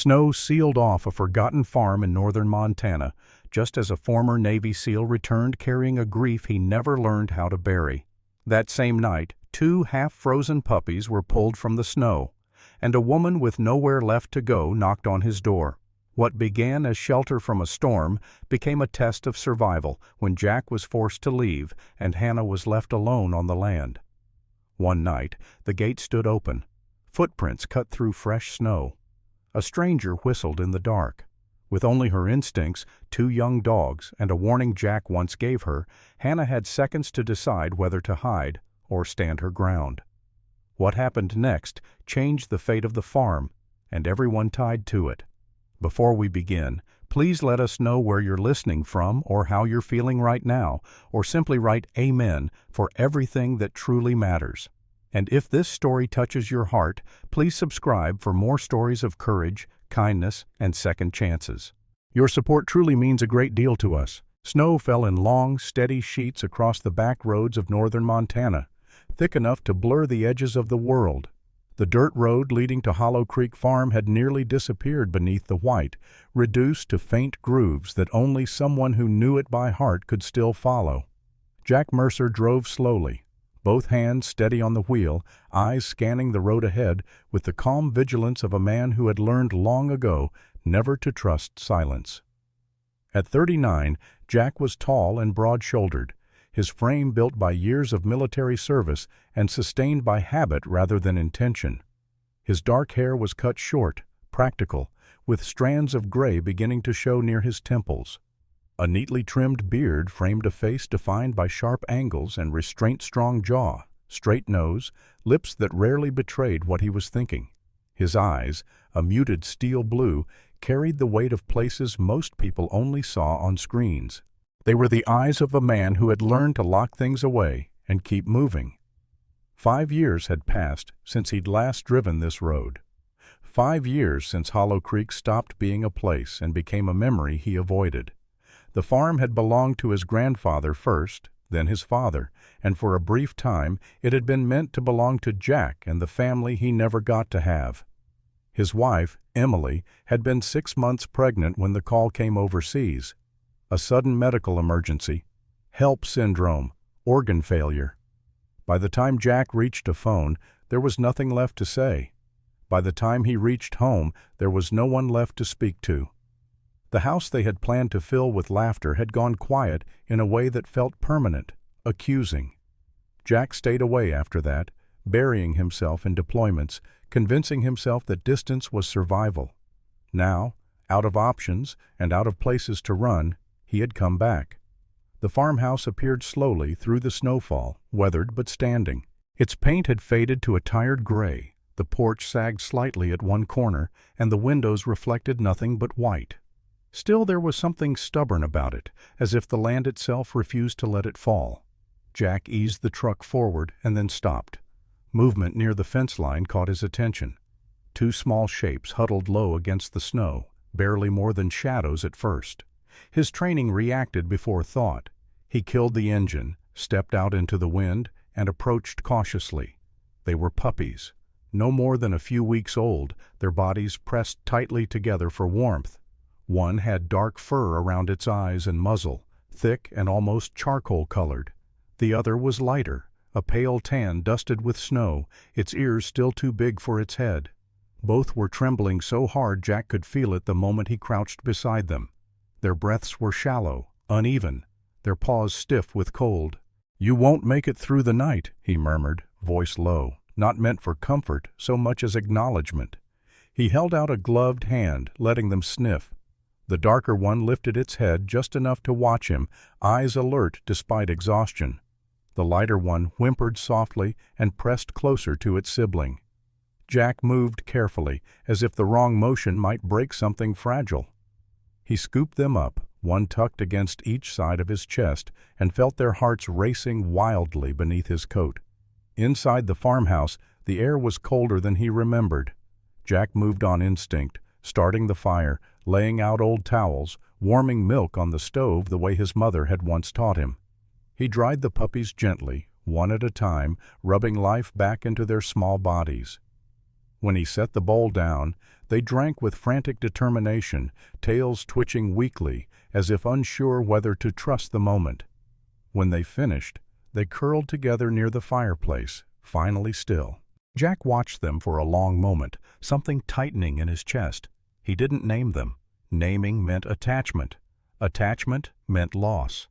Snow sealed off a forgotten farm in northern Montana, just as a former Navy SEAL returned carrying a grief he never learned how to bury. That same night, 2 half-frozen puppies were pulled from the snow, and a woman with nowhere left to go knocked on his door. What began as shelter from a storm became a test of survival when Jack was forced to leave and Hannah was left alone on the land. One night, the gate stood open. Footprints cut through fresh snow. A stranger whistled in the dark. With only her instincts, 2 young dogs, and a warning Jack once gave her, Hannah had seconds to decide whether to hide or stand her ground. What happened next changed the fate of the farm and everyone tied to it. Before we begin, please let us know where you're listening from or how you're feeling right now, or simply write Amen for everything that truly matters. And if this story touches your heart, please subscribe for more stories of courage, kindness, and second chances. Your support truly means a great deal to us. Snow fell in long, steady sheets across the back roads of northern Montana, thick enough to blur the edges of the world. The dirt road leading to Hollow Creek Farm had nearly disappeared beneath the white, reduced to faint grooves that only someone who knew it by heart could still follow. Jack Mercer drove slowly, both hands steady on the wheel, eyes scanning the road ahead with the calm vigilance of a man who had learned long ago never to trust silence. At 39, Jack was tall and broad-shouldered, his frame built by years of military service and sustained by habit rather than intention. His dark hair was cut short, practical, with strands of gray beginning to show near his temples. A neatly trimmed beard framed a face defined by sharp angles and restraint-strong jaw, straight nose, lips that rarely betrayed what he was thinking. His eyes, a muted steel blue, carried the weight of places most people only saw on screens. They were the eyes of a man who had learned to lock things away and keep moving. 5 years had passed since he'd last driven this road. 5 years since Hollow Creek stopped being a place and became a memory he avoided. The farm had belonged to his grandfather first, then his father, and for a brief time it had been meant to belong to Jack and the family he never got to have. His wife, Emily, had been 6 months pregnant when the call came overseas. A sudden medical emergency, HELP syndrome, organ failure. By the time Jack reached a phone, there was nothing left to say. By the time he reached home, there was no one left to speak to. The house they had planned to fill with laughter had gone quiet in a way that felt permanent, accusing. Jack stayed away after that, burying himself in deployments, convincing himself that distance was survival. Now, out of options and out of places to run, he had come back. The farmhouse appeared slowly through the snowfall, weathered but standing. Its paint had faded to a tired gray, the porch sagged slightly at one corner, and the windows reflected nothing but white. Still there was something stubborn about it, as if the land itself refused to let it fall. Jack eased the truck forward and then stopped. Movement near the fence line caught his attention. 2 small shapes huddled low against the snow, barely more than shadows at first. His training reacted before thought. He killed the engine, stepped out into the wind, and approached cautiously. They were puppies, no more than a few weeks old, their bodies pressed tightly together for warmth. One had dark fur around its eyes and muzzle, thick and almost charcoal-colored. The other was lighter, a pale tan dusted with snow, its ears still too big for its head. Both were trembling so hard Jack could feel it the moment he crouched beside them. Their breaths were shallow, uneven, their paws stiff with cold. "You won't make it through the night," he murmured, voice low, not meant for comfort so much as acknowledgement. He held out a gloved hand, letting them sniff. The darker one lifted its head just enough to watch him, eyes alert despite exhaustion. The lighter one whimpered softly and pressed closer to its sibling. Jack moved carefully, as if the wrong motion might break something fragile. He scooped them up, one tucked against each side of his chest, and felt their hearts racing wildly beneath his coat. Inside the farmhouse, the air was colder than he remembered. Jack moved on instinct, starting the fire, laying out old towels, warming milk on the stove the way his mother had once taught him. He dried the puppies gently, one at a time, rubbing life back into their small bodies. When he set the bowl down, they drank with frantic determination, tails twitching weakly, as if unsure whether to trust the moment. When they finished, they curled together near the fireplace, finally still. Jack watched them for a long moment, something tightening in his chest. He didn't name them. Naming meant attachment. Attachment meant loss.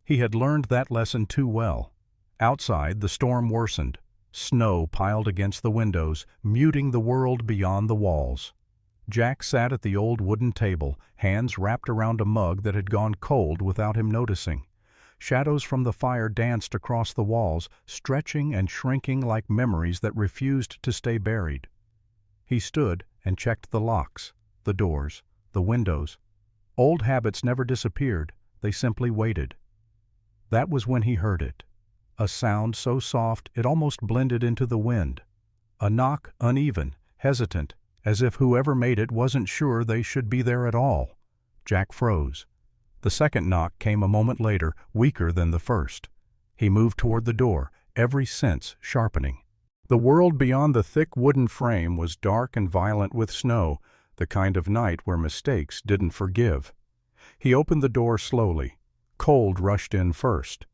He had learned that lesson too well. Outside, the storm worsened. Snow piled against the windows, muting the world beyond the walls. Jack sat at the old wooden table, hands wrapped around a mug that had gone cold without him noticing. Shadows from the fire danced across the walls, stretching and shrinking like memories that refused to stay buried. He stood and checked the locks, the doors, the windows. Old habits never disappeared, they simply waited. That was when he heard it. A sound so soft it almost blended into the wind. A knock, uneven, hesitant, as if whoever made it wasn't sure they should be there at all. Jack froze. The second knock came a moment later, weaker than the first. He moved toward the door, every sense sharpening. The world beyond the thick wooden frame was dark and violent with snow, the kind of night where mistakes didn't forgive. He opened the door slowly. Cold rushed in first.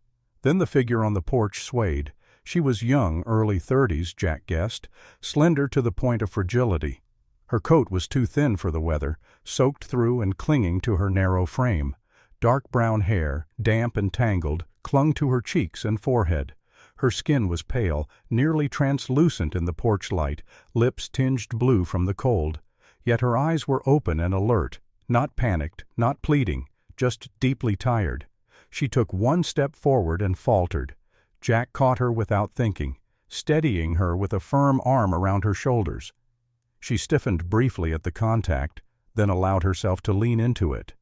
Then the figure on the porch swayed. She was young, early 30s, Jack guessed, slender to the point of fragility. Her coat was too thin for the weather, soaked through and clinging to her narrow frame. Dark brown hair, damp and tangled, clung to her cheeks and forehead. Her skin was pale, nearly translucent in the porch light, lips tinged blue from the cold. Yet her eyes were open and alert, not panicked, not pleading, just deeply tired. She took one step forward and faltered. Jack caught her without thinking, steadying her with a firm arm around her shoulders. She stiffened briefly at the contact, then allowed herself to lean into it.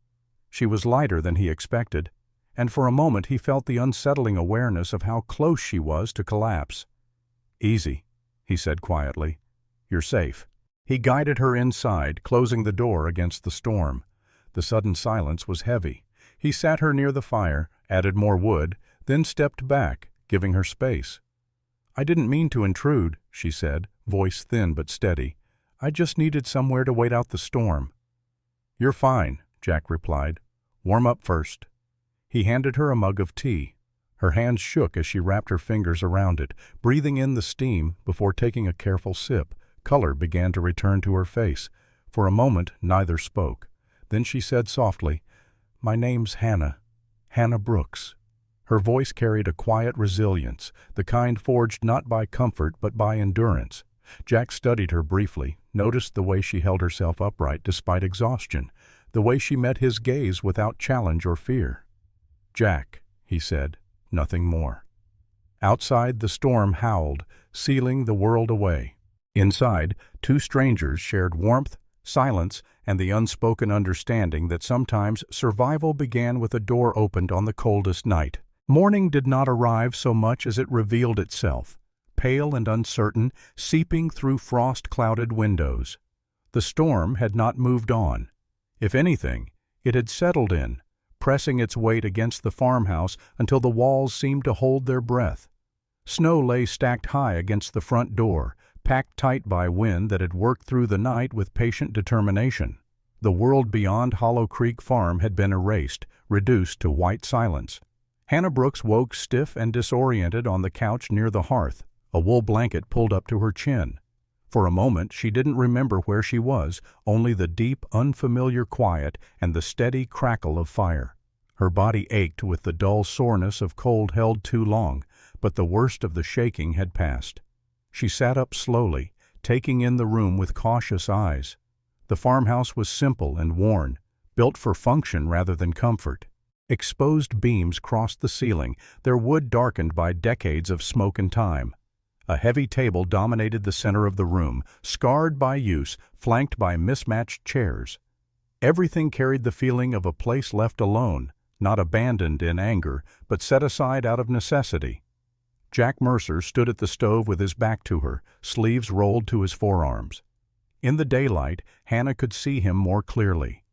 She was lighter than he expected, and for a moment he felt the unsettling awareness of how close she was to collapse. "Easy," he said quietly. "You're safe." He guided her inside, closing the door against the storm. The sudden silence was heavy. He sat her near the fire, added more wood, then stepped back, giving her space. "I didn't mean to intrude," she said, voice thin but steady. "I just needed somewhere to wait out the storm." "You're fine," Jack replied. "Warm up first." He handed her a mug of tea. Her hands shook as she wrapped her fingers around it, breathing in the steam before taking a careful sip. Color began to return to her face. For a moment, neither spoke. Then she said softly, "My name's Hannah. Hannah Brooks." Her voice carried a quiet resilience, the kind forged not by comfort but by endurance. Jack studied her briefly, noticed the way she held herself upright despite exhaustion, the way she met his gaze without challenge or fear. "Jack," he said, nothing more. Outside, the storm howled, sealing the world away. Inside, two strangers shared warmth, silence, and the unspoken understanding that sometimes survival began with a door opened on the coldest night. Morning did not arrive so much as it revealed itself, pale and uncertain, seeping through frost-clouded windows. The storm had not moved on. If anything, it had settled in, pressing its weight against the farmhouse until the walls seemed to hold their breath. Snow lay stacked high against the front door, packed tight by wind that had worked through the night with patient determination. The world beyond Hollow Creek Farm had been erased, reduced to white silence. Hannah Brooks woke stiff and disoriented on the couch near the hearth, a wool blanket pulled up to her chin. For a moment she didn't remember where she was, only the deep, unfamiliar quiet and the steady crackle of fire. Her body ached with the dull soreness of cold held too long, but the worst of the shaking had passed. She sat up slowly, taking in the room with cautious eyes. The farmhouse was simple and worn, built for function rather than comfort. Exposed beams crossed the ceiling, their wood darkened by decades of smoke and time. A heavy table dominated the center of the room, scarred by use, flanked by mismatched chairs. Everything carried the feeling of a place left alone, not abandoned in anger, but set aside out of necessity. Jack Mercer stood at the stove with his back to her, sleeves rolled to his forearms. In the daylight, Hannah could see him more clearly.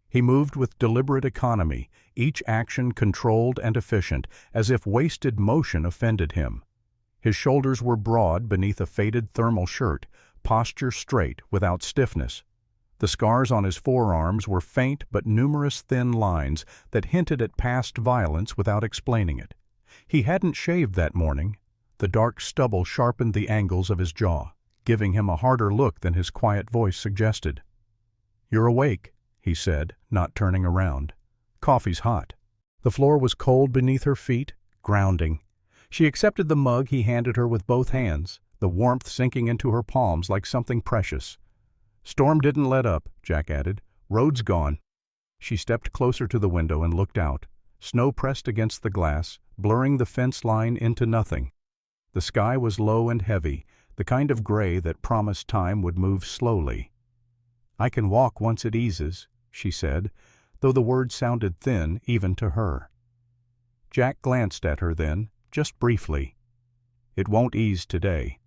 He moved with deliberate economy, each action controlled and efficient, as if wasted motion offended him. His shoulders were broad beneath a faded thermal shirt, posture straight without stiffness. The scars on his forearms were faint but numerous thin lines that hinted at past violence without explaining it. He hadn't shaved that morning. The dark stubble sharpened the angles of his jaw, giving him a harder look than his quiet voice suggested. "You're awake," he said, not turning around. "Coffee's hot." The floor was cold beneath her feet, grounding. She accepted the mug he handed her with both hands, the warmth sinking into her palms like something precious. "Storm didn't let up," Jack added. "Road's gone." She stepped closer to the window and looked out. Snow pressed against the glass, blurring the fence line into nothing. The sky was low and heavy, the kind of gray that promised time would move slowly. "I can walk once it eases," she said, though the words sounded thin even to her. Jack glanced at her then, just briefly. "It won't ease today."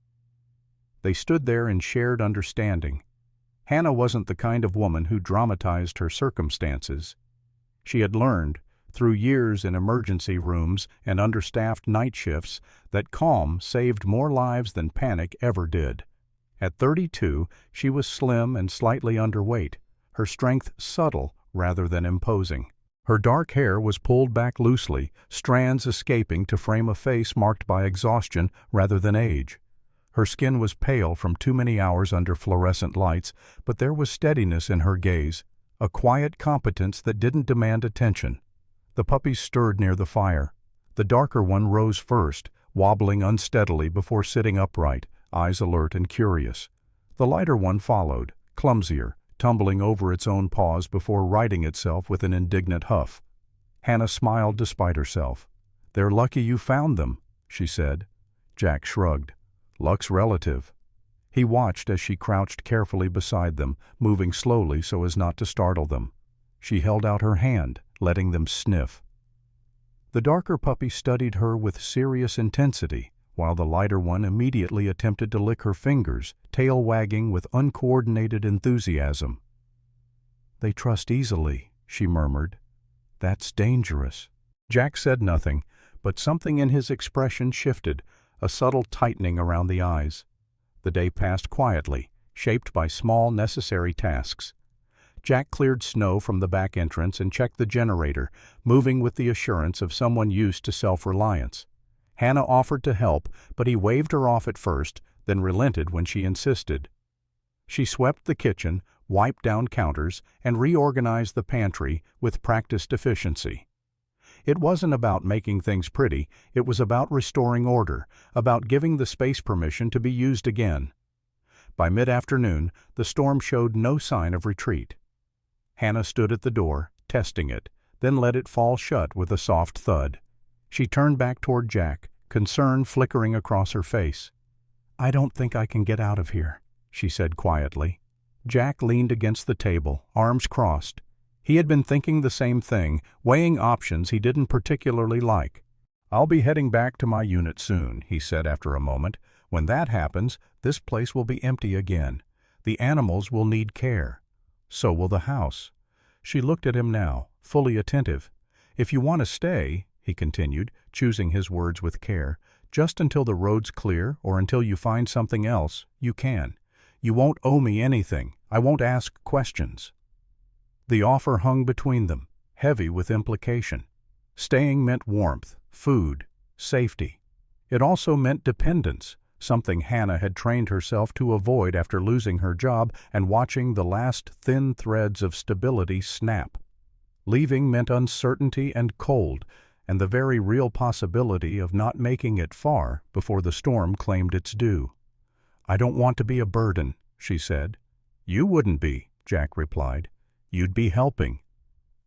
They stood there in shared understanding. Hannah wasn't the kind of woman who dramatized her circumstances. She had learned, through years in emergency rooms and understaffed night shifts, that calm saved more lives than panic ever did. At 32, she was slim and slightly underweight, her strength subtle rather than imposing. Her dark hair was pulled back loosely, strands escaping to frame a face marked by exhaustion rather than age. Her skin was pale from too many hours under fluorescent lights, but there was steadiness in her gaze, a quiet competence that didn't demand attention. The puppies stirred near the fire. The darker one rose first, wobbling unsteadily before sitting upright, eyes alert and curious. The lighter one followed, clumsier, tumbling over its own paws before righting itself with an indignant huff. Hannah smiled despite herself. "They're lucky you found them," she said. Jack shrugged. "Luck's relative." He watched as she crouched carefully beside them, moving slowly so as not to startle them. She held out her hand, letting them sniff. The darker puppy studied her with serious intensity, while the lighter one immediately attempted to lick her fingers, tail wagging with uncoordinated enthusiasm. "They trust easily," she murmured. "That's dangerous." Jack said nothing, but something in his expression shifted, a subtle tightening around the eyes. The day passed quietly, shaped by small, necessary tasks. Jack cleared snow from the back entrance and checked the generator, moving with the assurance of someone used to self-reliance. Hannah offered to help, but he waved her off at first, then relented when she insisted. She swept the kitchen, wiped down counters, and reorganized the pantry with practiced efficiency. It wasn't about making things pretty, it was about restoring order, about giving the space permission to be used again. By mid-afternoon, the storm showed no sign of retreat. Hannah stood at the door, testing it, then let it fall shut with a soft thud. She turned back toward Jack, concern flickering across her face. "I don't think I can get out of here," she said quietly. Jack leaned against the table, arms crossed. He had been thinking the same thing, weighing options he didn't particularly like. "I'll be heading back to my unit soon," he said after a moment. "When that happens, this place will be empty again. The animals will need care. So will the house." She looked at him now, fully attentive. "If you want to stay," he continued, choosing his words with care, "just until the road's clear or until you find something else, you can. You won't owe me anything. I won't ask questions." The offer hung between them, heavy with implication. Staying meant warmth, food, safety. It also meant dependence, something Hannah had trained herself to avoid after losing her job and watching the last thin threads of stability snap. Leaving meant uncertainty and cold, and the very real possibility of not making it far before the storm claimed its due. "I don't want to be a burden," she said. "You wouldn't be," Jack replied. "You'd be helping."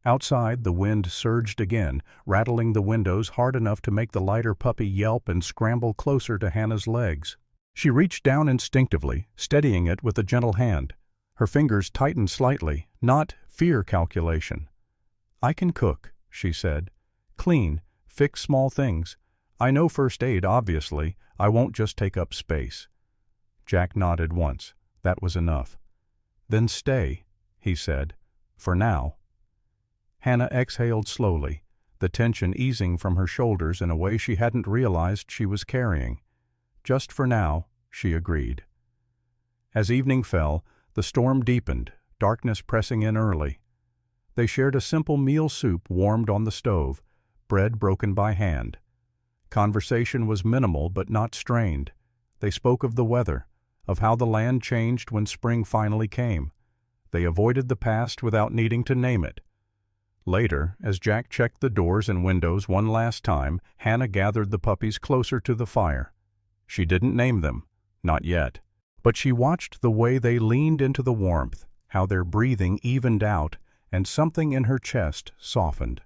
Outside, the wind surged again, rattling the windows hard enough to make the lighter puppy yelp and scramble closer to Hannah's legs. She reached down instinctively, steadying it with a gentle hand. Her fingers tightened slightly, not fear calculation. "I can cook," she said. "Clean, fix small things. I know first aid, obviously. I won't just take up space." Jack nodded once. That was enough. "Then stay," he said. "For now." Hannah exhaled slowly, the tension easing from her shoulders in a way she hadn't realized she was carrying. "Just for now," she agreed. As evening fell, the storm deepened, darkness pressing in early. They shared a simple meal soup warmed on the stove, bread broken by hand. Conversation was minimal but not strained. They spoke of the weather, of how the land changed when spring finally came. They avoided the past without needing to name it. Later, as Jack checked the doors and windows one last time, Hannah gathered the puppies closer to the fire. She didn't name them, not yet, but she watched the way they leaned into the warmth, how their breathing evened out, and something in her chest softened.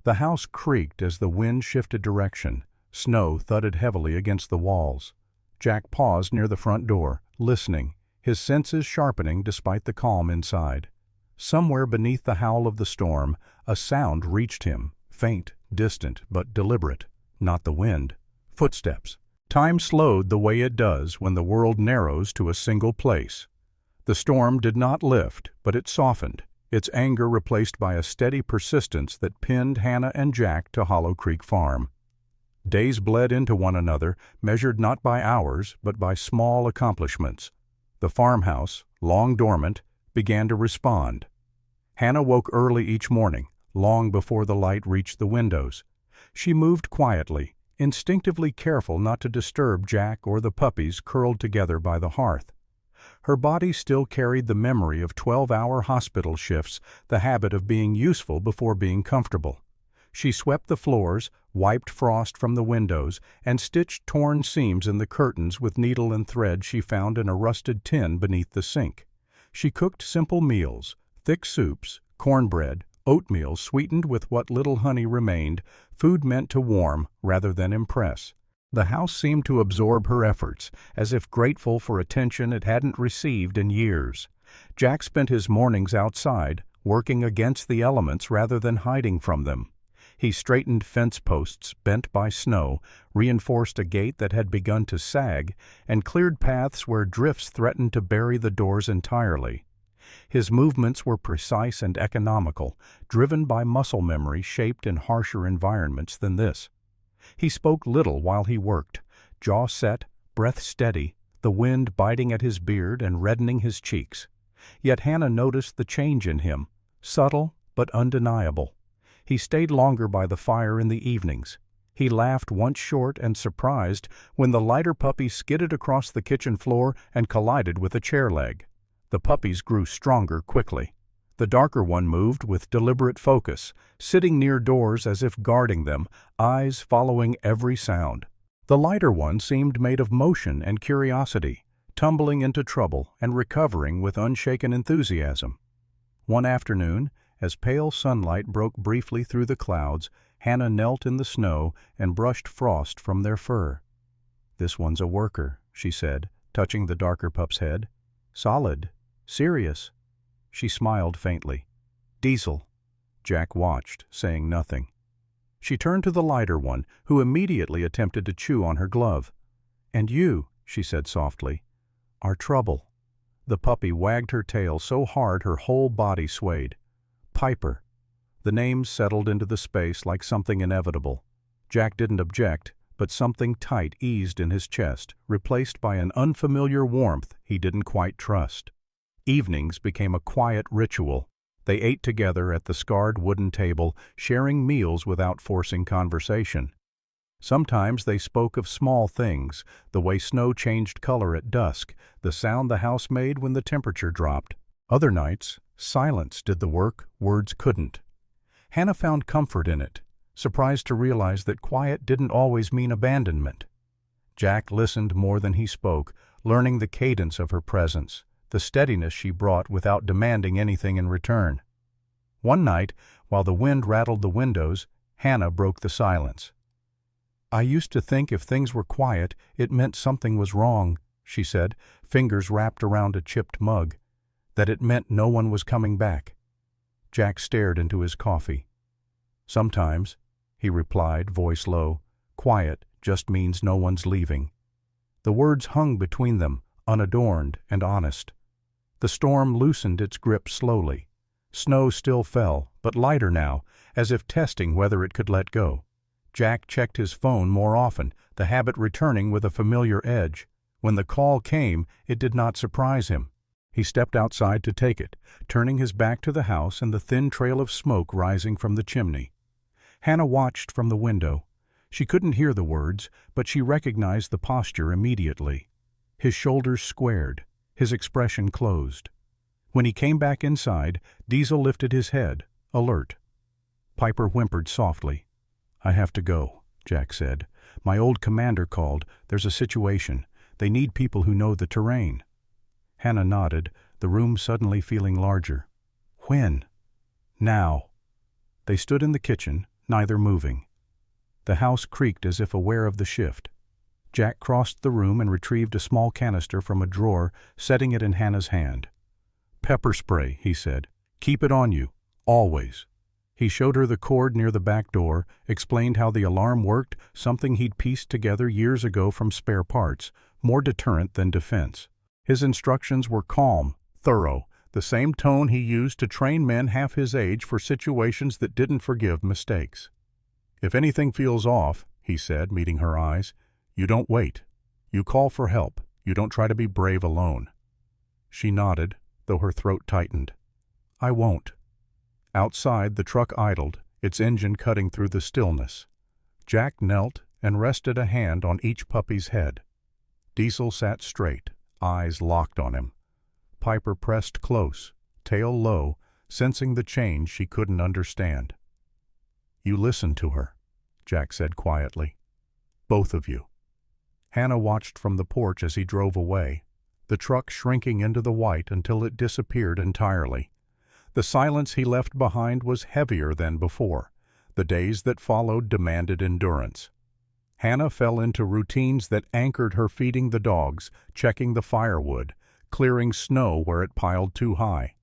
The house creaked as the wind shifted direction. Snow thudded heavily against the walls. Jack paused near the front door, listening, his senses sharpening despite the calm inside. Somewhere beneath the howl of the storm, a sound reached him, faint, distant, but deliberate. Not the wind. Footsteps. Time slowed the way it does when the world narrows to a single place. The storm did not lift, but it softened, its anger replaced by a steady persistence that pinned Hannah and Jack to Hollow Creek Farm. Days bled into one another, measured not by hours, but by small accomplishments. The farmhouse, long dormant, began to respond. Hannah woke early each morning, long before the light reached the windows. She moved quietly, instinctively careful not to disturb Jack or the puppies curled together by the hearth. Her body still carried the memory of 12-hour hospital shifts, the habit of being useful before being comfortable. She swept the floors, wiped frost from the windows, and stitched torn seams in the curtains with needle and thread she found in a rusted tin beneath the sink. She cooked simple meals, thick soups, cornbread, oatmeal sweetened with what little honey remained, food meant to warm rather than impress. The house seemed to absorb her efforts, as if grateful for attention it hadn't received in years. Jack spent his mornings outside, working against the elements rather than hiding from them. He straightened fence posts bent by snow, reinforced a gate that had begun to sag, and cleared paths where drifts threatened to bury the doors entirely. His movements were precise and economical, driven by muscle memory shaped in harsher environments than this. He spoke little while he worked, jaw set, breath steady, the wind biting at his beard and reddening his cheeks. Yet Hannah noticed the change in him, subtle but undeniable. He stayed longer by the fire in the evenings. He laughed once short and surprised when the lighter puppy skidded across the kitchen floor and collided with a chair leg. The puppies grew stronger quickly. The darker one moved with deliberate focus, sitting near doors as if guarding them, eyes following every sound. The lighter one seemed made of motion and curiosity, tumbling into trouble and recovering with unshaken enthusiasm. One afternoon, as pale sunlight broke briefly through the clouds, Hannah knelt in the snow and brushed frost from their fur. "This one's a worker," she said, touching the darker pup's head. "Solid. Serious." She smiled faintly. "Diesel." Jack watched, saying nothing. She turned to the lighter one, who immediately attempted to chew on her glove. "And you," she said softly, "are Trouble." The puppy wagged her tail so hard her whole body swayed. Piper. The name settled into the space like something inevitable. Jack didn't object, but something tight eased in his chest, replaced by an unfamiliar warmth he didn't quite trust. Evenings became a quiet ritual. They ate together at the scarred wooden table, sharing meals without forcing conversation. Sometimes they spoke of small things, the way snow changed color at dusk, the sound the house made when the temperature dropped. Other nights, silence did the work words couldn't. Hannah found comfort in it, surprised to realize that quiet didn't always mean abandonment. Jack listened more than he spoke, learning the cadence of her presence, the steadiness she brought without demanding anything in return. One night, while the wind rattled the windows, Hannah broke the silence. "I used to think if things were quiet, it meant something was wrong," she said, fingers wrapped around a chipped mug, "that it meant no one was coming back." Jack stared into his coffee. "Sometimes," he replied, voice low, "quiet just means no one's leaving." The words hung between them, unadorned and honest. The storm loosened its grip slowly. Snow still fell, but lighter now, as if testing whether it could let go. Jack checked his phone more often, the habit returning with a familiar edge. When the call came, it did not surprise him. He stepped outside to take it, turning his back to the house and the thin trail of smoke rising from the chimney. Hannah watched from the window. She couldn't hear the words, but she recognized the posture immediately. His shoulders squared, his expression closed. When he came back inside, Diesel lifted his head, alert. Piper whimpered softly. "I have to go," Jack said. "My old commander called. There's a situation. They need people who know the terrain." Hannah nodded, the room suddenly feeling larger. "When?" "Now." They stood in the kitchen, neither moving. The house creaked as if aware of the shift. Jack crossed the room and retrieved a small canister from a drawer, setting it in Hannah's hand. "Pepper spray," he said. "Keep it on you. Always." He showed her the cord near the back door, explained how the alarm worked, something he'd pieced together years ago from spare parts, more deterrent than defense. His instructions were calm, thorough, the same tone he used to train men half his age for situations that didn't forgive mistakes. "If anything feels off," he said, meeting her eyes, "you don't wait. You call for help. You don't try to be brave alone." She nodded, though her throat tightened. "I won't." Outside, the truck idled, its engine cutting through the stillness. Jack knelt and rested a hand on each puppy's head. Diesel sat straight, eyes locked on him. Piper pressed close, tail low, sensing the change she couldn't understand. "You listen to her," Jack said quietly. "Both of you." Hannah watched from the porch as he drove away, the truck shrinking into the white until it disappeared entirely. The silence he left behind was heavier than before. The days that followed demanded endurance. Hannah fell into routines that anchored her, feeding the dogs, checking the firewood, clearing snow where it piled too high.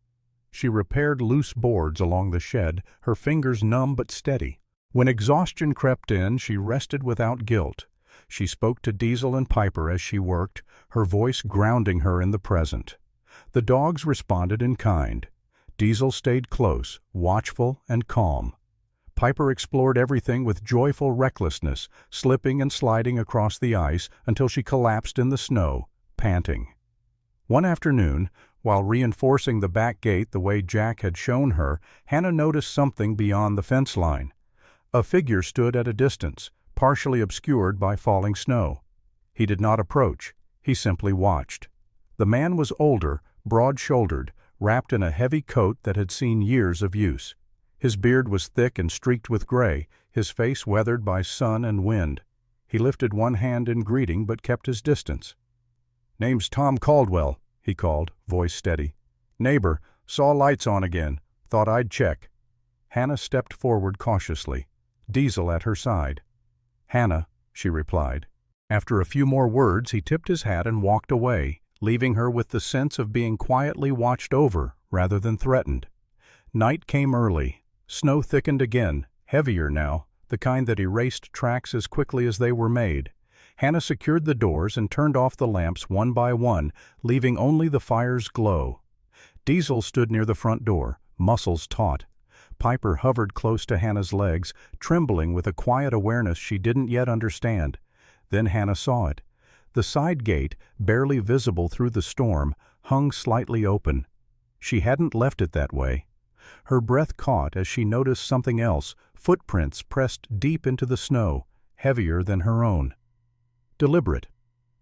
She repaired loose boards along the shed, her fingers numb but steady. When exhaustion crept in, she rested without guilt. She spoke to Diesel and Piper as she worked, her voice grounding her in the present. The dogs responded in kind. Diesel stayed close, watchful and calm. Piper explored everything with joyful recklessness, slipping and sliding across the ice until she collapsed in the snow, panting. One afternoon, while reinforcing the back gate the way Jack had shown her, Hannah noticed something beyond the fence line. A figure stood at a distance, partially obscured by falling snow. He did not approach. He simply watched. The man was older, broad-shouldered, wrapped in a heavy coat that had seen years of use. His beard was thick and streaked with gray, his face weathered by sun and wind. He lifted one hand in greeting but kept his distance. "Name's Tom Caldwell," he called, voice steady. "Neighbor, saw lights on again. Thought I'd check." Hannah stepped forward cautiously, Diesel at her side. "Hannah," she replied. After a few more words, he tipped his hat and walked away, leaving her with the sense of being quietly watched over rather than threatened. Night came early. Snow thickened again, heavier now, the kind that erased tracks as quickly as they were made. Hannah secured the doors and turned off the lamps one by one, leaving only the fire's glow. Diesel stood near the front door, muscles taut. Piper hovered close to Hannah's legs, trembling with a quiet awareness she didn't yet understand. Then Hannah saw it. The side gate, barely visible through the storm, hung slightly open. She hadn't left it that way. Her breath caught as she noticed something else, footprints pressed deep into the snow, heavier than her own. Deliberate.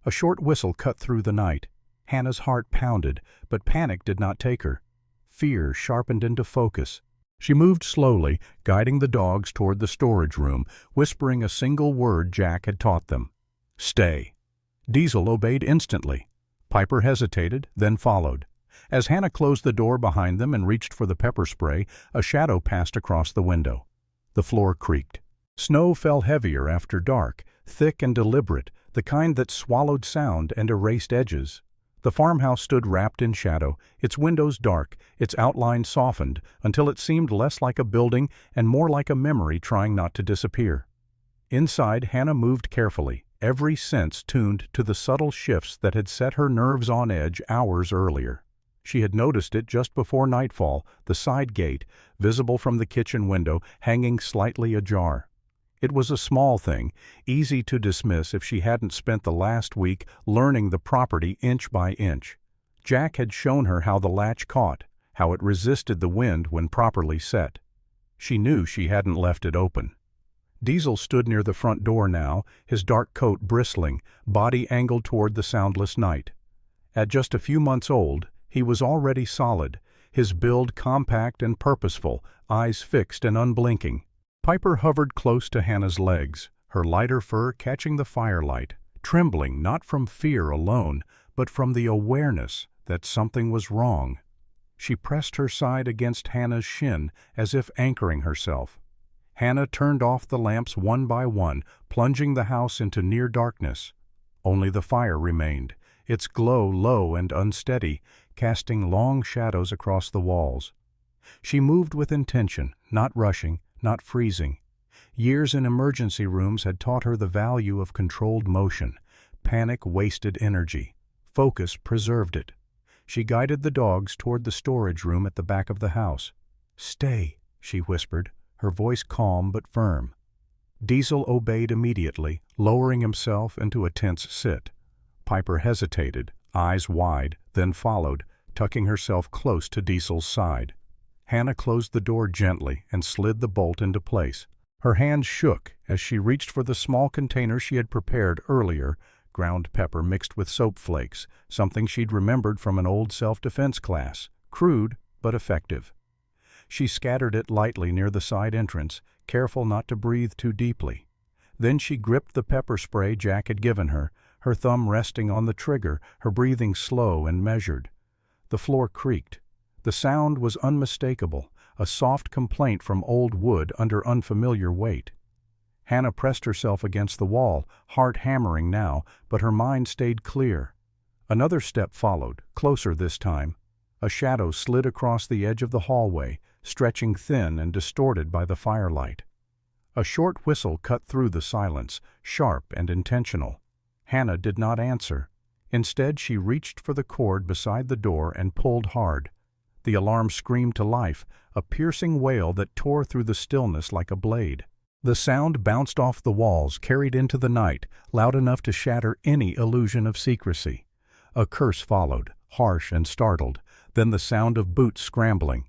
A short whistle cut through the night. Hannah's heart pounded, but panic did not take her. Fear sharpened into focus. She moved slowly, guiding the dogs toward the storage room, whispering a single word Jack had taught them. "Stay." Diesel obeyed instantly. Piper hesitated, then followed. As Hannah closed the door behind them and reached for the pepper spray, a shadow passed across the window. The floor creaked. Snow fell heavier after dark, thick and deliberate, the kind that swallowed sound and erased edges. The farmhouse stood wrapped in shadow, its windows dark, its outline softened, until it seemed less like a building and more like a memory trying not to disappear. Inside, Hannah moved carefully, every sense tuned to the subtle shifts that had set her nerves on edge hours earlier. She had noticed it just before nightfall, the side gate, visible from the kitchen window, hanging slightly ajar. It was a small thing, easy to dismiss if she hadn't spent the last week learning the property inch by inch. Jack had shown her how the latch caught, how it resisted the wind when properly set. She knew she hadn't left it open. Diesel stood near the front door now, his dark coat bristling, body angled toward the soundless night. At just a few months old, he was already solid, his build compact and purposeful, eyes fixed and unblinking. Piper hovered close to Hannah's legs, her lighter fur catching the firelight, trembling not from fear alone, but from the awareness that something was wrong. She pressed her side against Hannah's shin as if anchoring herself. Hannah turned off the lamps one by one, plunging the house into near darkness. Only the fire remained, its glow low and unsteady, casting long shadows across the walls. She moved with intention, not rushing, not freezing. Years in emergency rooms had taught her the value of controlled motion. Panic wasted energy. Focus preserved it. She guided the dogs toward the storage room at the back of the house. "Stay," she whispered, her voice calm but firm. Diesel obeyed immediately, lowering himself into a tense sit. Piper hesitated, eyes wide, then followed, tucking herself close to Diesel's side. Hannah closed the door gently and slid the bolt into place. Her hands shook as she reached for the small container she had prepared earlier, ground pepper mixed with soap flakes, something she'd remembered from an old self-defense class, crude but effective. She scattered it lightly near the side entrance, careful not to breathe too deeply. Then she gripped the pepper spray Jack had given her, her thumb resting on the trigger, her breathing slow and measured. The floor creaked. The sound was unmistakable, a soft complaint from old wood under unfamiliar weight. Hannah pressed herself against the wall, heart hammering now, but her mind stayed clear. Another step followed, closer this time. A shadow slid across the edge of the hallway, stretching thin and distorted by the firelight. A short whistle cut through the silence, sharp and intentional. Hannah did not answer. Instead, she reached for the cord beside the door and pulled hard. The alarm screamed to life, a piercing wail that tore through the stillness like a blade. The sound bounced off the walls, carried into the night, loud enough to shatter any illusion of secrecy. A curse followed, harsh and startled, then the sound of boots scrambling.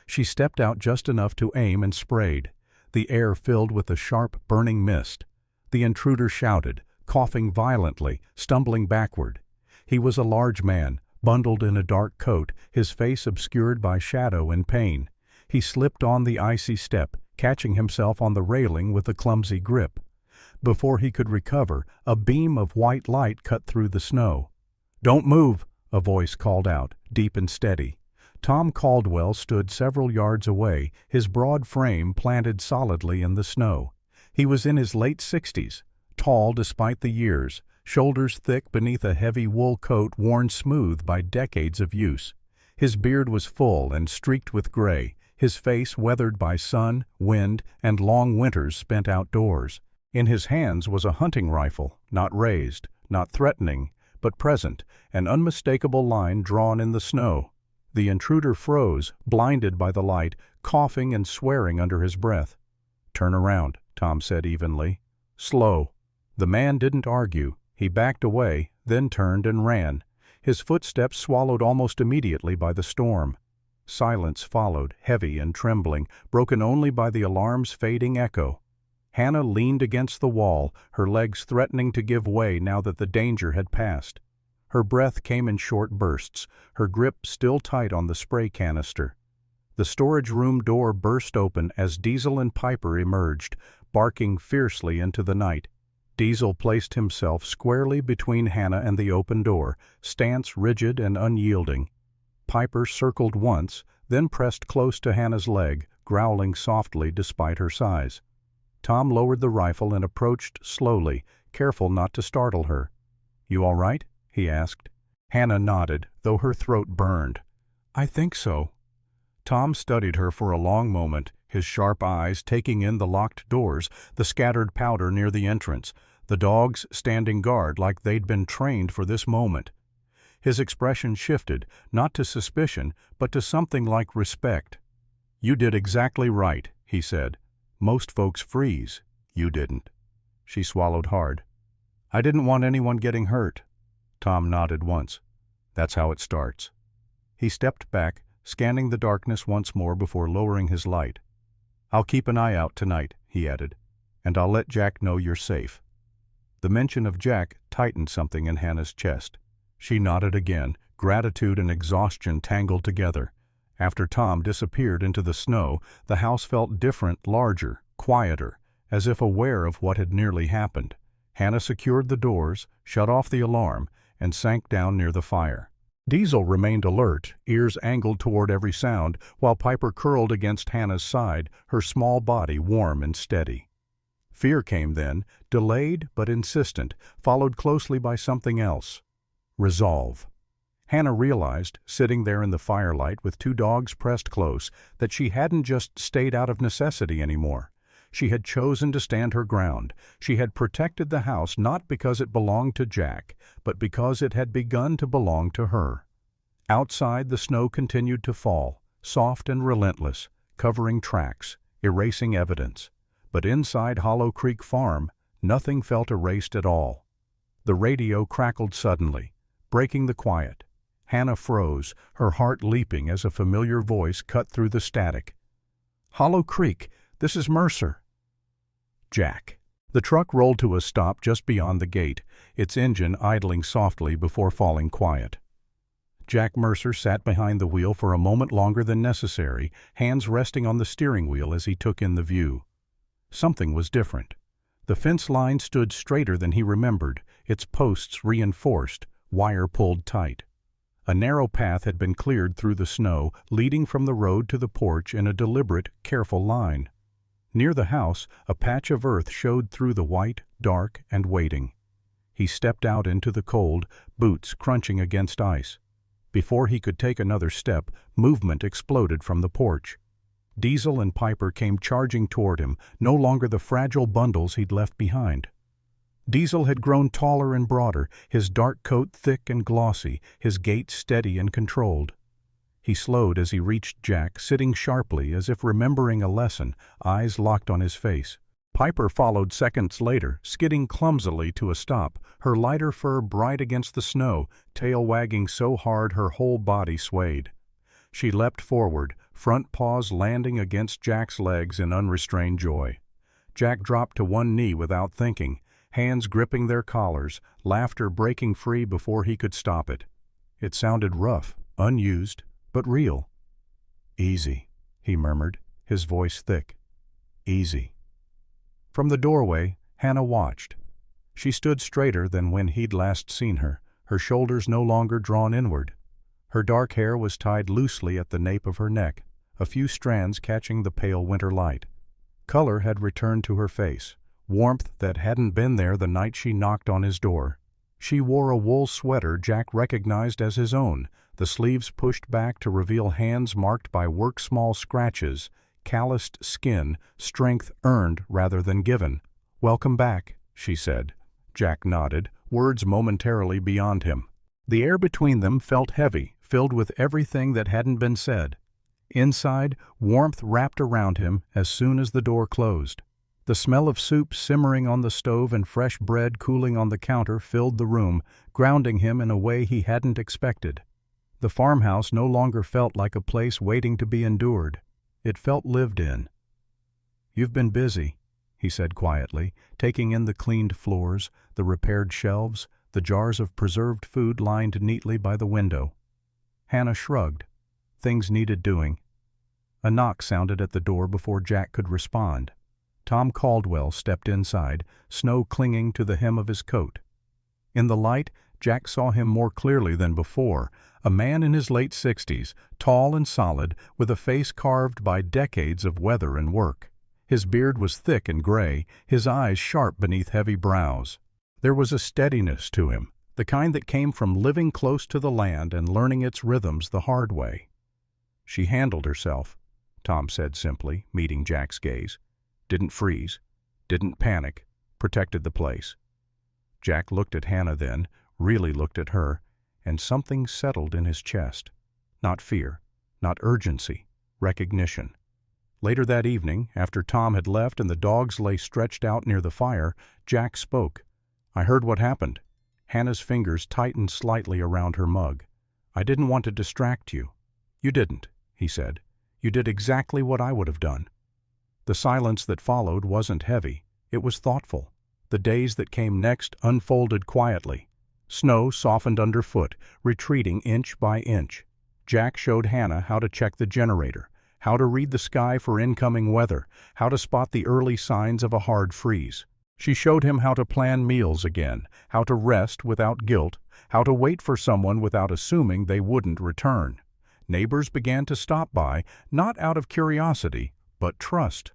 She stepped out just enough to aim and sprayed. The air filled with a sharp, burning mist. The intruder shouted, coughing violently, stumbling backward. He was a large man, bundled in a dark coat, his face obscured by shadow and pain. He slipped on the icy step, catching himself on the railing with a clumsy grip. Before he could recover, a beam of white light cut through the snow. "Don't move," a voice called out, deep and steady. Tom Caldwell stood several yards away, his broad frame planted solidly in the snow. He was in his late 60s, tall despite the years, shoulders thick beneath a heavy wool coat worn smooth by decades of use. His beard was full and streaked with gray, his face weathered by sun, wind, and long winters spent outdoors. In his hands was a hunting rifle, not raised, not threatening, but present, an unmistakable line drawn in the snow. The intruder froze, blinded by the light, coughing and swearing under his breath. "Turn around," Tom said evenly. "Slow." The man didn't argue. He backed away, then turned and ran, his footsteps swallowed almost immediately by the storm. Silence followed, heavy and trembling, broken only by the alarm's fading echo. Hannah leaned against the wall, her legs threatening to give way now that the danger had passed. Her breath came in short bursts, her grip still tight on the spray canister. The storage room door burst open as Diesel and Piper emerged, barking fiercely into the night. Diesel placed himself squarely between Hannah and the open door, stance rigid and unyielding. Piper circled once, then pressed close to Hannah's leg, growling softly despite her size. Tom lowered the rifle and approached slowly, careful not to startle her. "You all right?" he asked. Hannah nodded, though her throat burned. "I think so." Tom studied her for a long moment, his sharp eyes taking in the locked doors, the scattered powder near the entrance, the dogs standing guard like they'd been trained for this moment. His expression shifted, not to suspicion, but to something like respect. "You did exactly right," he said. "Most folks freeze. You didn't. She swallowed hard. I didn't want anyone getting hurt. Tom nodded once. That's how it starts. He stepped back, scanning the darkness once more before lowering his light. I'll keep an eye out tonight, he added, and I'll let Jack know you're safe. The mention of Jack tightened something in Hannah's chest. She nodded again, gratitude and exhaustion tangled together. After Tom disappeared into the snow, the house felt different, larger, quieter, as if aware of what had nearly happened. Hannah secured the doors, shut off the alarm, and sank down near the fire. Diesel remained alert, ears angled toward every sound, while Piper curled against Hannah's side, her small body warm and steady. Fear came then, delayed but insistent, followed closely by something else. Resolve. Hannah realized, sitting there in the firelight with two dogs pressed close, that she hadn't just stayed out of necessity anymore. She had chosen to stand her ground. She had protected the house not because it belonged to Jack, but because it had begun to belong to her. Outside, the snow continued to fall, soft and relentless, covering tracks, erasing evidence. But inside Hollow Creek Farm, nothing felt erased at all. The radio crackled suddenly, breaking the quiet. Hannah froze, her heart leaping as a familiar voice cut through the static. Hollow Creek, this is Mercer. Jack. The truck rolled to a stop just beyond the gate, its engine idling softly before falling quiet. Jack Mercer sat behind the wheel for a moment longer than necessary, hands resting on the steering wheel as he took in the view. Something was different. The fence line stood straighter than he remembered, its posts reinforced, wire pulled tight. A narrow path had been cleared through the snow, leading from the road to the porch in a deliberate, careful line. Near the house, a patch of earth showed through the white, dark, and waiting. He stepped out into the cold, boots crunching against ice. Before he could take another step, movement exploded from the porch. Diesel and Piper came charging toward him, no longer the fragile bundles he'd left behind. Diesel had grown taller and broader, his dark coat thick and glossy, his gait steady and controlled. He slowed as he reached Jack, sitting sharply as if remembering a lesson, eyes locked on his face. Piper followed seconds later, skidding clumsily to a stop, her lighter fur bright against the snow, tail wagging so hard her whole body swayed. She leapt forward, front paws landing against Jack's legs in unrestrained joy. Jack dropped to one knee without thinking, hands gripping their collars, laughter breaking free before he could stop it. It sounded rough, unused, but real. Easy, he murmured, his voice thick. Easy. From the doorway, Hannah watched. She stood straighter than when he'd last seen her, her shoulders no longer drawn inward. Her dark hair was tied loosely at the nape of her neck, a few strands catching the pale winter light. Color had returned to her face, warmth that hadn't been there the night she knocked on his door. She wore a wool sweater Jack recognized as his own, the sleeves pushed back to reveal hands marked by work-small scratches, calloused skin, strength earned rather than given. "Welcome back," she said. Jack nodded, words momentarily beyond him. The air between them felt heavy, filled with everything that hadn't been said. Inside, warmth wrapped around him as soon as the door closed. The smell of soup simmering on the stove and fresh bread cooling on the counter filled the room, grounding him in a way he hadn't expected. The farmhouse no longer felt like a place waiting to be endured. It felt lived in. "You've been busy," he said quietly, taking in the cleaned floors, the repaired shelves, the jars of preserved food lined neatly by the window. Hannah shrugged. Things needed doing. A knock sounded at the door before Jack could respond. Tom Caldwell stepped inside, snow clinging to the hem of his coat. In the light, Jack saw him more clearly than before, a man in his late 60s, tall and solid, with a face carved by decades of weather and work. His beard was thick and gray, his eyes sharp beneath heavy brows. There was a steadiness to him, the kind that came from living close to the land and learning its rhythms the hard way. "She handled herself," Tom said simply, meeting Jack's gaze. "Didn't freeze, didn't panic, protected the place." Jack looked at Hannah then, really looked at her, and something settled in his chest. Not fear, not urgency, recognition. Later that evening, after Tom had left and the dogs lay stretched out near the fire, Jack spoke. "I heard what happened." Hannah's fingers tightened slightly around her mug. "I didn't want to distract you." "You didn't," he said. "You did exactly what I would have done." The silence that followed wasn't heavy. It was thoughtful. The days that came next unfolded quietly. Snow softened underfoot, retreating inch by inch. Jack showed Hannah how to check the generator, how to read the sky for incoming weather, how to spot the early signs of a hard freeze. She showed him how to plan meals again, how to rest without guilt, how to wait for someone without assuming they wouldn't return. Neighbors began to stop by, not out of curiosity, but trust.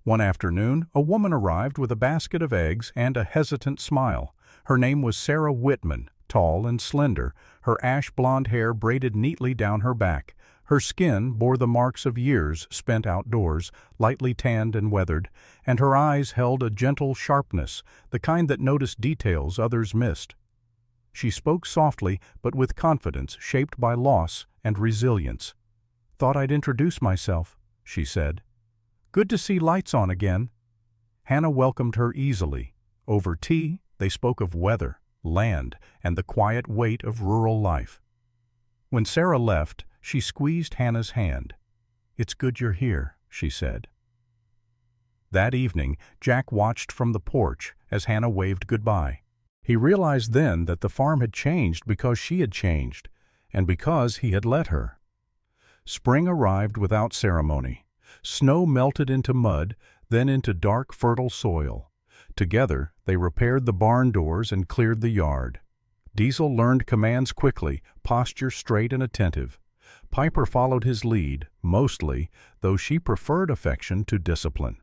One afternoon, a woman arrived with a basket of eggs and a hesitant smile. Her name was Sarah Whitman, tall and slender, her ash-blonde hair braided neatly down her back. Her skin bore the marks of years spent outdoors, lightly tanned and weathered, and her eyes held a gentle sharpness, the kind that noticed details others missed. She spoke softly, but with confidence shaped by loss and resilience. "Thought I'd introduce myself," she said. "Good to see lights on again." Hannah welcomed her easily. Over tea, they spoke of weather, land, and the quiet weight of rural life. When Sarah left, she squeezed Hannah's hand. "It's good you're here," she said. That evening, Jack watched from the porch as Hannah waved goodbye. He realized then that the farm had changed because she had changed, and because he had let her. Spring arrived without ceremony. Snow melted into mud, then into dark, fertile soil. Together, they repaired the barn doors and cleared the yard. Diesel learned commands quickly, posture straight and attentive. Piper followed his lead, mostly, though she preferred affection to discipline.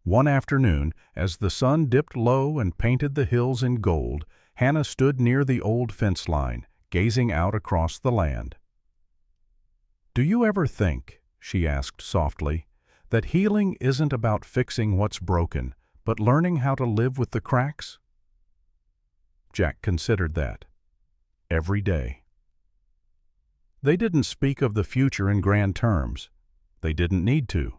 One afternoon, as the sun dipped low and painted the hills in gold, Hannah stood near the old fence line, gazing out across the land. "Do you ever think," she asked softly, "that healing isn't about fixing what's broken, but learning how to live with the cracks?" Jack considered that. Every day. They didn't speak of the future in grand terms. They didn't need to.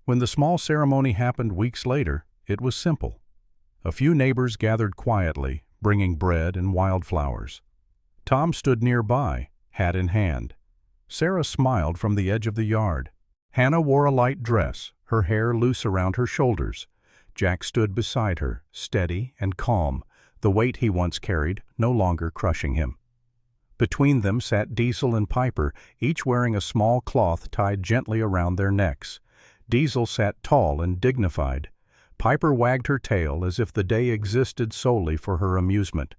When the small ceremony happened weeks later, it was simple. A few neighbors gathered quietly, bringing bread and wildflowers. Tom stood nearby, hat in hand. Sarah smiled from the edge of the yard. Hannah wore a light dress, her hair loose around her shoulders. Jack stood beside her, steady and calm, the weight he once carried no longer crushing him. Between them sat Diesel and Piper, each wearing a small cloth tied gently around their necks. Diesel sat tall and dignified. Piper wagged her tail as if the day existed solely for her amusement.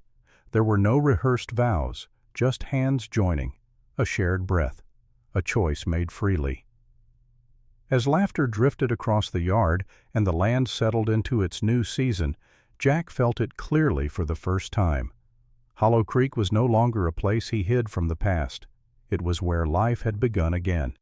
There were no rehearsed vows, just hands joining, a shared breath, a choice made freely. As laughter drifted across the yard and the land settled into its new season, Jack felt it clearly for the first time. Hollow Creek was no longer a place he hid from the past. It was where life had begun again.